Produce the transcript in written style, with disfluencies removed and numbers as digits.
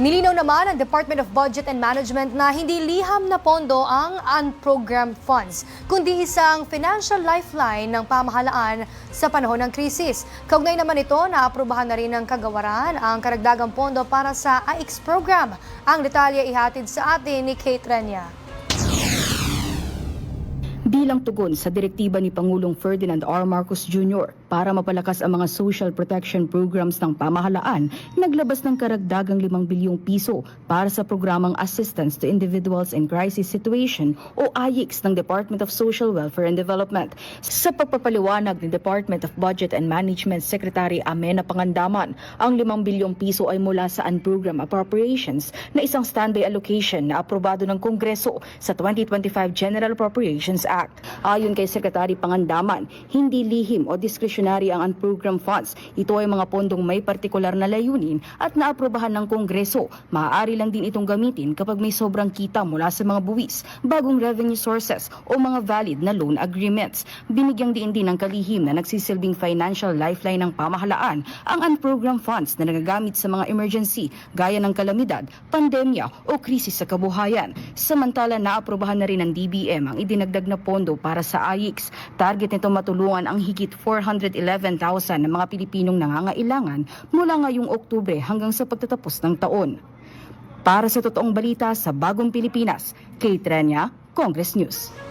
Nilinaw naman ng Department of Budget and Management na hindi liham na pondo ang unprogrammed funds, kundi isang financial lifeline ng pamahalaan sa panahon ng krisis. Kaugnay naman ito, naaprubahan na rin ng kagawaran ang karagdagang pondo para sa AIX program. Ang detalye ihatid sa atin ni Kate Renya. Bilang tugon sa direktiba ni Pangulong Ferdinand R. Marcos Jr. para mapalakas ang mga social protection programs ng pamahalaan, naglabas ng karagdagang 5 bilyong piso para sa programang Assistance to Individuals in Crisis Situation o AIX ng Department of Social Welfare and Development. Sa pagpapaliwanag ng Department of Budget and Management Secretary Amena Pangandaman, ang 5 bilyong piso ay mula sa unprogrammed appropriations na isang standby allocation na aprobado ng Kongreso sa 2025 General Appropriations Act. Ayon kay Secretary Pangandaman, hindi lihim o diskresyonary ang unprogrammed funds. Ito ay mga pondong may partikular na layunin at naaprobahan ng Kongreso. Maaari lang din itong gamitin kapag may sobrang kita mula sa mga buwis, bagong revenue sources o mga valid na loan agreements. Binigyang diin din ng kalihim na nagsisilbing financial lifeline ng pamahalaan ang unprogrammed funds na nagagamit sa mga emergency gaya ng kalamidad, pandemya o krisis sa kabuhayan. Samantala, naaprobahan na rin ng DBM ang idinagdag na pondo para sa AIX. Target nito matulungan ang higit 411,000 na mga Pilipinong nangangailangan mula ngayong Oktubre hanggang sa pagtatapos ng taon. Para sa totoong balita sa Bagong Pilipinas, Kate Renya, Congress News.